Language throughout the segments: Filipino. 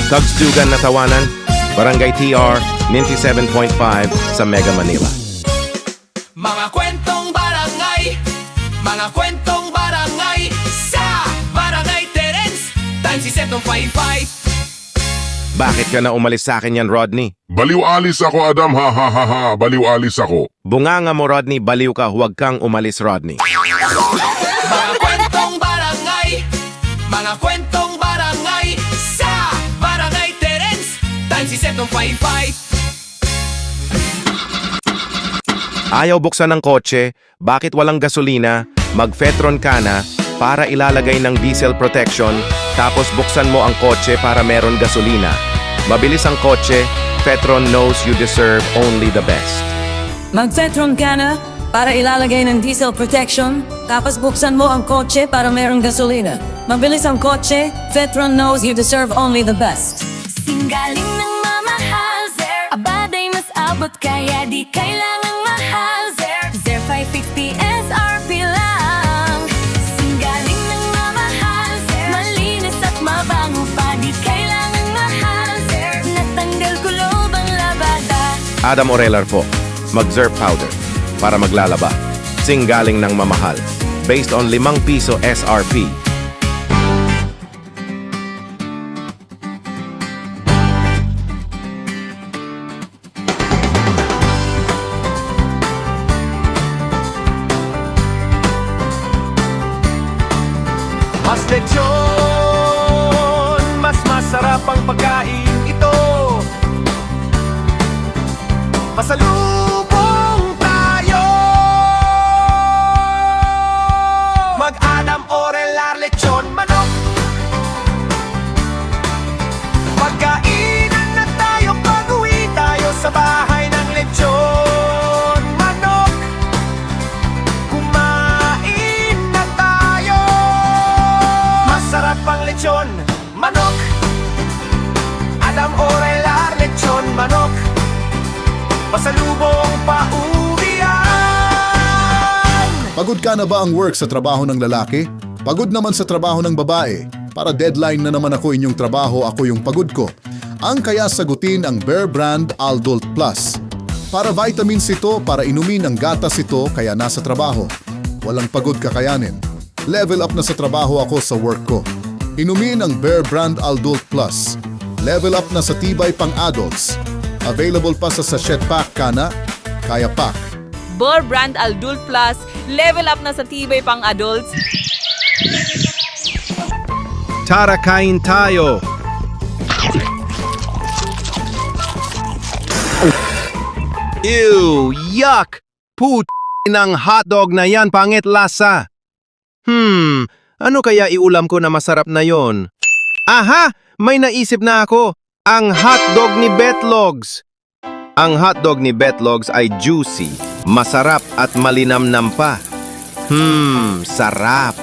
Tugstugan na Tawanan, Barangay TR, 97.5 sa Mega Manila. Mga kwentong barangay, mga kwentong barangay sa Barangay Terence, times 7.55. Bakit ka na umalis sa akin yan, Rodney? Baliw alis ako, Adam, ha ha ha ha, baliw alis ako. Bunganga mo, Rodney, baliw ka, huwag kang umalis, Rodney. Mga kwentong barangay, mga kwentong barangay sa Barangay Terence, times 7.55. Ayaw buksan ng kotse, bakit walang gasolina, mag-Fetron ka na para ilalagay ng diesel protection, tapos buksan mo ang kotse para meron gasolina. Mabilis ang kotse, Fetron knows you deserve only the best. Mag-Fetron ka na para ilalagay ng diesel protection, tapos buksan mo ang kotse para merong gasolina. Mabilis ang kotse, Fetron knows you deserve only the best. Singgaling ng mamahal, Zer Abaday mas abot kaya di kailangang mahal, Zer 550 SRP lang. Singgaling ng mamahal, Zer malinis at mabango pa, di kailangang mahal, Zer natanggal kulob ang labada. Adam Orelar po, mag-Zerp powder para maglalaba. Singgaling ng mamahal, based on 5 piso SRP. Mas lechon, mas masarap ang pagkain ito. Masalubong tayo. Mag-Adam Orelar lechon manok. Magkainan na tayo, pag-uwi tayo sa bahay ng lechon manok. Kumain na tayo. Masarap ang lechon manok. Adam Orelar lechon manok. Pasalubong pauwian. Pagod ka na ba ang work sa trabaho ng lalaki? Pagod naman sa trabaho ng babae. Para deadline na naman ako inyong trabaho, ako yung pagod ko. Ang kaya sagutin ang Bear Brand Aldol Plus. Para vitamins ito, para inumin ang gatas ito, kaya nasa trabaho. Walang pagod kakayanin. Level up na sa trabaho ako sa work ko. Inumin ang Bear Brand Aldol Plus. Level up na sa tibay pang adults. Available pa sa sachet pack ka na, kaya pack. Bear Brand Aldol Plus, level up na sa tibay pang adults. Tara, kain tayo! Ew! Yuck! Put ng hotdog na yan, pangit lasa! Ano kaya iulam ko na masarap na yon? Aha! May naisip na ako! Ang hotdog ni Betlogs! Ang hotdog ni Betlogs ay juicy, masarap at malinamnam pa. Sarap!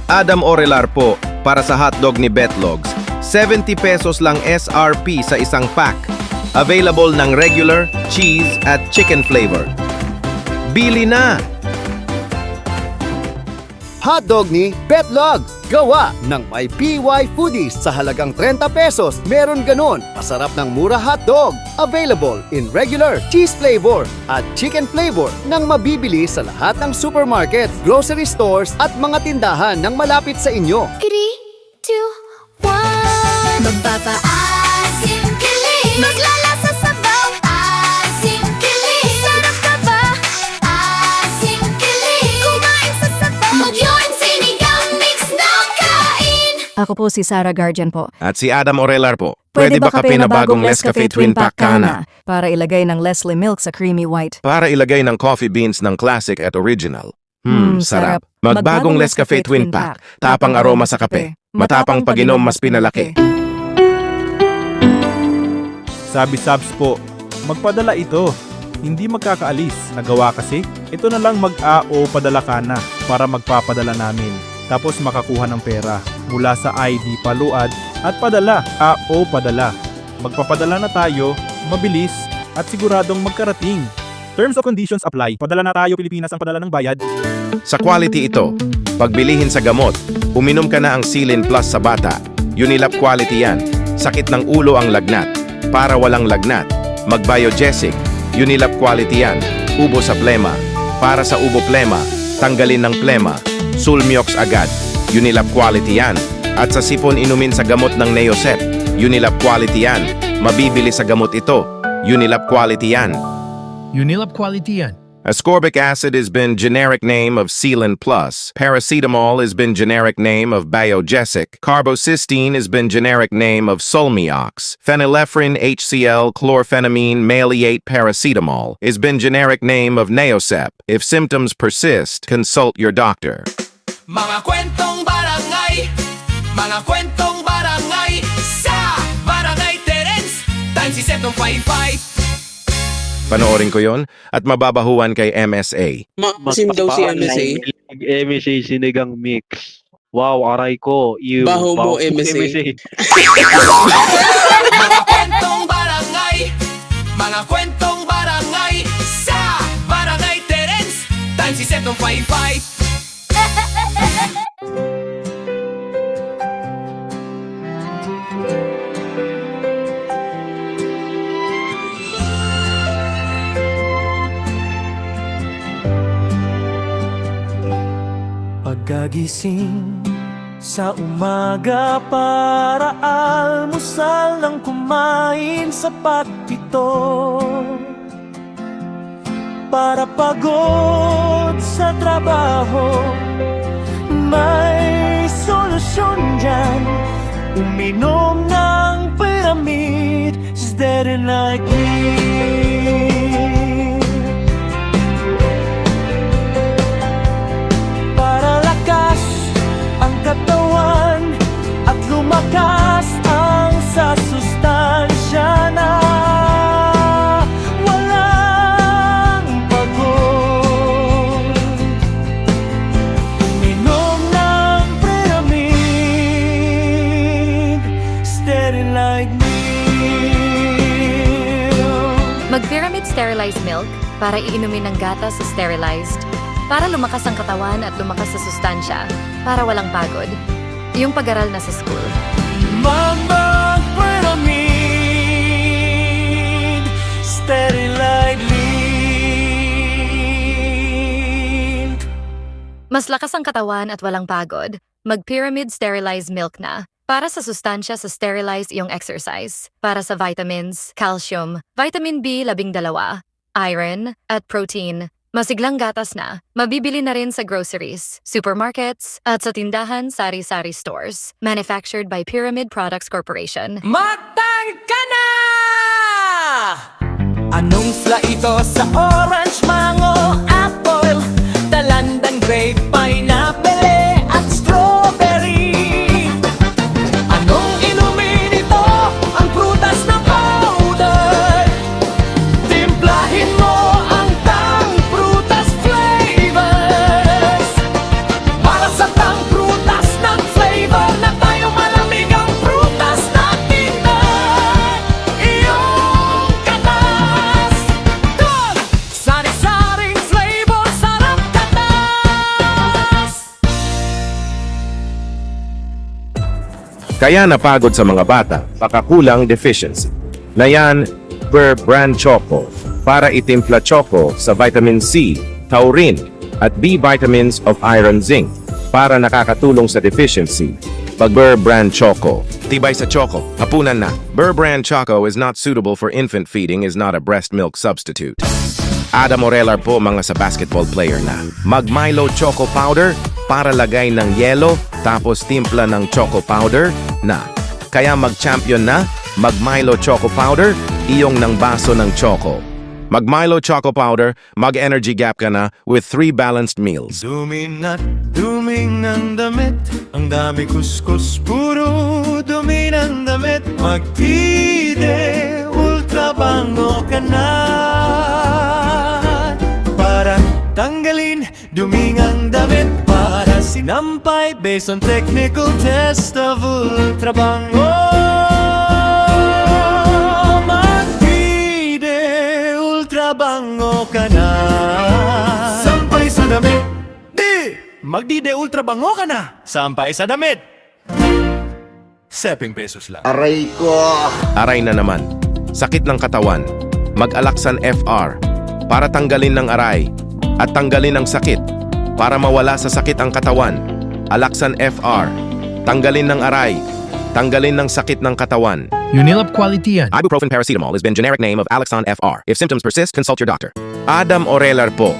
Adam Orelar po, para sa hotdog ni Betlogs. 70 pesos lang SRP sa isang pack. Available ng regular, cheese at chicken flavor. Bili na! Hotdog ni Betlogs. Gawa ng may PY Foodies sa halagang 30 pesos. Meron ganon. Masarap ng mura hotdog. Available in regular, cheese flavor at chicken flavor nang mabibili sa lahat ng supermarket, grocery stores at mga tindahan ng malapit sa inyo. 3, 2, 1 Magpapaasim kilig. Maglalasa sabaw. Asim kilig. Sarap ka ba? Asim kilig. Kumain sa sabaw. Mag-yon sinigang mix na kain. Ako po si Sarah Guardian po. At si Adam Orelar po. Pwede ba kape na bagong Nescafe Twin Pack Kana? Para ilagay ng Leslie Milk sa creamy white. Para ilagay ng coffee beans ng classic at original. Sarap. Magbagong Nescafe Twin Pack. Tapang aroma sa kape. Matapang pag-inom mas pinalaki. Sabi Sabs po, magpadala ito. Hindi magkakaalis. Nagawa kasi, ito na lang mag-AO padala ka na para magpapadala namin. Tapos makakuha ng pera mula sa ID paluad at padala, AO padala. Magpapadala na tayo, mabilis at siguradong magkarating. Terms of conditions apply. Padala na tayo Pilipinas ang padala ng bayad. Sa quality ito, pagbilihin sa gamot, uminom ka na ang Silin Plus sa bata. Unilab quality yan. Sakit ng ulo ang lagnat. Para walang lagnat, mag-Biogesic. Unilab quality yan. Ubo sa plema. Para sa ubo plema, tanggalin ng plema. Sulmiox agad. Unilab quality yan. At sa sipon inumin sa gamot ng Neosep. Unilab quality yan. Mabibili sa gamot ito. Unilab quality yan. Unilab quality yan. Ascorbic acid has been generic name of Sealant Plus. Paracetamol has been generic name of Biogesic. Carbocysteine has been generic name of Solmiox. Phenylephrine HCl chlorphenamine maleate paracetamol has been generic name of Neosep. If symptoms persist, consult your doctor. Mga kwentong barangay, mga kwentong barangay sa Barangay Terence, times si 755. Panoorin ko yon at mababahuan kay MSA. Masim daw si MSA. MSA sinigang mix. Wow, aray ko. Baho mo, MSA. Mga kwentong barangay, mga kwentong barangay sa Barangay Terence, times si 755. Pagkagising sa umaga para almusal nang kumain sa pagpito, para pagod sa trabaho, may solusyon dyan. Uminom ng Pyramid, steady like me. Katawan at lumakas ang sa sustansya na walang pagod. Uminom ng Pyramid, steady like milk. Mag-Pyramid Sterilized Milk para iinumin ng gatas sa sterilized. Para lumakas ang katawan at lumakas sa sustansya. Para walang pagod. Yung pag-aral na sa school. Mag-Pyramid, sterilized milk. Mas lakas ang katawan at walang pagod. Mag-Pyramid Sterilized Milk na. Para sa sustansya sa sterilized iyong exercise. Para sa vitamins, calcium, vitamin B12, iron, at protein. Masiglang gatas na, mabibili na rin sa groceries, supermarkets, at sa tindahan sari-sari stores. Manufactured by Pyramid Products Corporation. Matang ka na! Anong fla ito sa orange, mango, apple, talandang grape, pineapple, at strawberry? Anong inumin ito? Ang prutas na powder. Timplahin mo ang tang prutas flavors. Para sa tang prutas ng flavor na tayo malamig ang prutas natin na iyong katas. Good! Sari-saring flavor, sarap katas. Kaya napagod sa mga bata, baka kulang deficiency. Na yan, Burr Brand Choco. Para itimpla choco sa vitamin C, taurine, at B vitamins of iron zinc. Para nakakatulong sa deficiency. Pag-Burr Brand Choco. Tibay sa choco, hapunan na. Burr Brand Choco is not suitable for infant feeding, is not a breast milk substitute. Ada Morelar po mga sa basketball player na. Mag-Milo Choco Powder para lagay ng yelo tapos timpla ng Choco Powder na. Kaya mag-champion na, mag-Milo Choco Powder, iyong ng baso ng choco. Mag-Milo Choco Powder, mag-energy gap ka na with 3 balanced meals. Duming at duming ng damit, ang dami kuskus, puro dumi ng damit. Magpide, ultra bango ka na. Para tanggalin duming ang damit, para sinampay based on technical test of ultra bango. Magpide, ultra bango ka na. Sampay sa damit, Magdide ultra bango ka na. Sampay sa damit. 7 pesos lang. Aray na naman. Sakit ng katawan. Mag-Alaxan FR para tanggalin ng aray at tanggalin ang sakit. Para mawala sa sakit ang katawan. Alaxan FR. Tanggalin ng aray. Tanggalin ng sakit ng katawan. Unilab quality yan. Ibuprofen paracetamol has been generic name of Alaxan FR. If symptoms persist, consult your doctor. Adam Orelar po.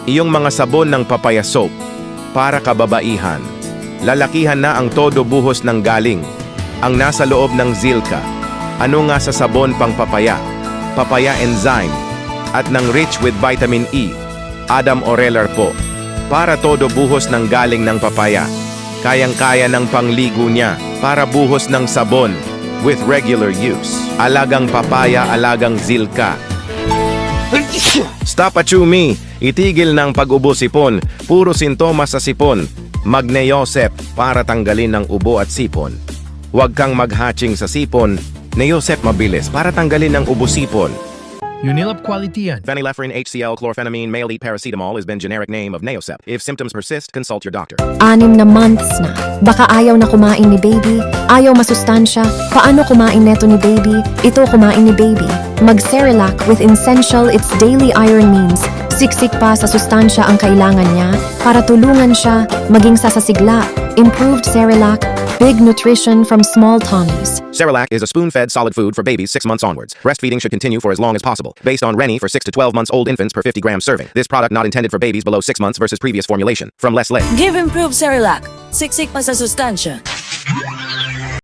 Iyong mga sabon ng papaya soap para kababaihan. Lalakihan na ang todo buhos ng galing. Ang nasa loob ng Zilka. Ano nga sa sabon pang papaya? Papaya enzyme. At ng rich with vitamin E. Adam Orelar po. Para todo buhos ng galing ng papaya. Kayang-kaya ng pangligo niya para buhos ng sabon with regular use. Alagang papaya, alagang Zilka. Stop achumi! Itigil ng pag-ubo sipon. Puro sintomas sa sipon. Mag-Neosep para tanggalin ng ubo at sipon. Huwag kang mag-hatching sa sipon. Neosep mabilis para tanggalin ng ubo sipon. Unilab quality yan. Phenylephrine HCl chlorphenamine male elite paracetamol has been generic name of Neosep. If symptoms persist, consult your doctor. 6 na months na. Baka ayaw na kumain ni baby. Ayaw masustansya. Paano kumain neto ni baby? Ito kumain ni baby. Mag-Cerelac with Essential its daily iron means. Siksik pa sa sustansya ang kailangan niya para tulungan siya maging sasasigla. Improved Cerelac. Big nutrition from small tummies. Cerelac is a spoon-fed solid food for babies 6 months onwards. Breastfeeding should continue for as long as possible. Based on Rennie for 6 to 12 months old infants per 50 grams serving. This product not intended for babies below 6 months versus previous formulation. From Les Lay. Give improved Cerelac. Siksik pa sa sustansya.